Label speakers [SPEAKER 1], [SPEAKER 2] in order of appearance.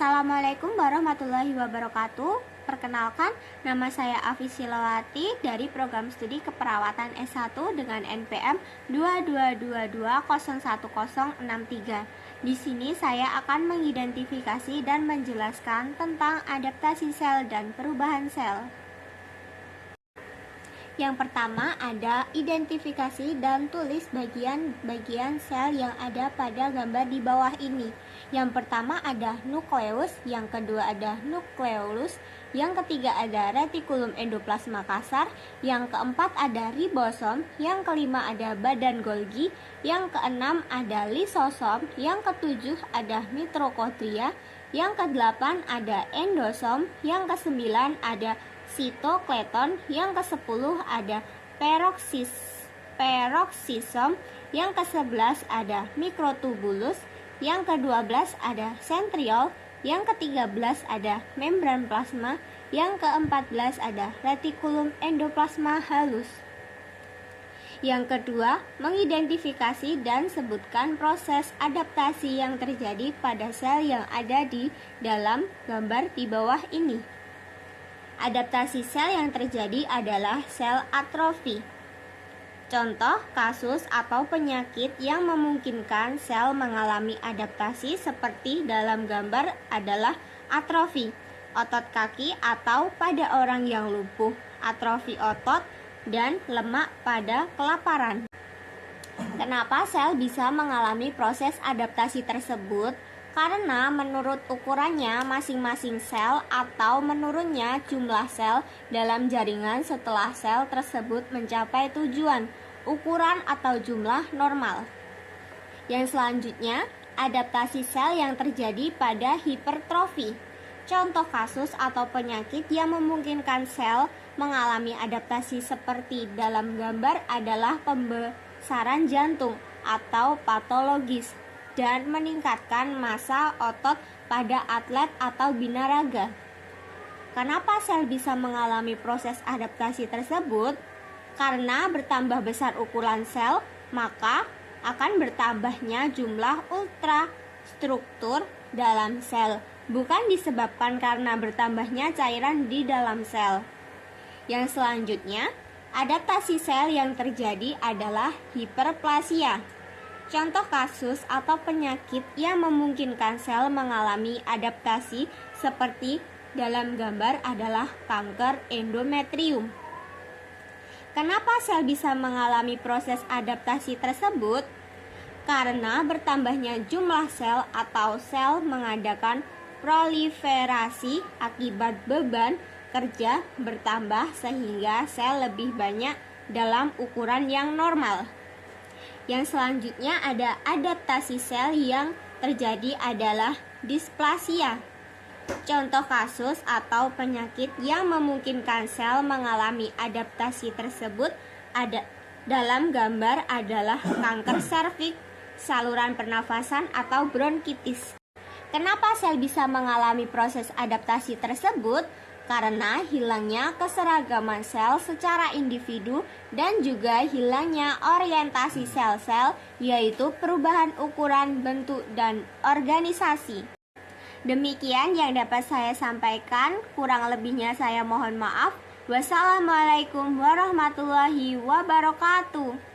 [SPEAKER 1] Assalamualaikum warahmatullahi wabarakatuh. Perkenalkan, nama saya Afi Silawati dari program studi keperawatan S1 dengan NPM 2222010063. Di sini saya akan mengidentifikasi dan menjelaskan tentang adaptasi sel dan perubahan sel. Yang pertama ada identifikasi dan tulis bagian-bagian sel yang ada pada gambar di bawah ini. Yang pertama ada nukleus, yang kedua ada nukleolus, yang ketiga ada retikulum endoplasma kasar, yang keempat ada ribosom, yang kelima ada badan Golgi, yang keenam ada lisosom, yang ketujuh ada mitokondria, yang kedelapan ada endosom, yang kesembilan ada sitokleton, yang ke-10 ada peroksisom, yang ke-11 ada mikrotubulus, yang ke-12 ada sentriol, yang ke-13 ada membran plasma, yang ke-14 ada retikulum endoplasma halus. Yang kedua, mengidentifikasi dan sebutkan proses adaptasi yang terjadi pada sel yang ada di dalam gambar di bawah ini. Adaptasi sel yang terjadi adalah sel atrofi. Contoh kasus atau penyakit yang memungkinkan sel mengalami adaptasi seperti dalam gambar adalah atrofi otot kaki atau pada orang yang lumpuh, atrofi otot, dan lemak pada kelaparan. Kenapa sel bisa mengalami proses adaptasi tersebut? Karena menurut ukurannya masing-masing sel atau menurunnya jumlah sel dalam jaringan setelah sel tersebut mencapai tujuan, ukuran atau jumlah normal. Yang selanjutnya, adaptasi sel yang terjadi pada hipertrofi. Contoh kasus atau penyakit yang memungkinkan sel mengalami adaptasi seperti dalam gambar adalah pembesaran jantung atau patologis, dan meningkatkan massa otot pada atlet atau binaraga. Kenapa sel bisa mengalami proses adaptasi tersebut? Karena bertambah besar ukuran sel, maka akan bertambahnya jumlah ultrastruktur dalam sel, bukan disebabkan karena bertambahnya cairan di dalam sel. Yang selanjutnya, adaptasi sel yang terjadi adalah hiperplasia. Contoh kasus atau penyakit yang memungkinkan sel mengalami adaptasi seperti dalam gambar adalah kanker endometrium. Kenapa sel bisa mengalami proses adaptasi tersebut? Karena bertambahnya jumlah sel atau sel mengadakan proliferasi akibat beban kerja bertambah sehingga sel lebih banyak dalam ukuran yang normal. Yang selanjutnya ada adaptasi sel yang terjadi adalah displasia. Contoh kasus atau penyakit yang memungkinkan sel mengalami adaptasi tersebut ada dalam gambar adalah kanker serviks, saluran pernafasan atau bronkitis. Kenapa sel bisa mengalami proses adaptasi tersebut? Karena hilangnya keseragaman sel secara individu dan juga hilangnya orientasi sel-sel, yaitu perubahan ukuran, bentuk, dan organisasi. Demikian yang dapat saya sampaikan, kurang lebihnya saya mohon maaf. Wassalamualaikum warahmatullahi wabarakatuh.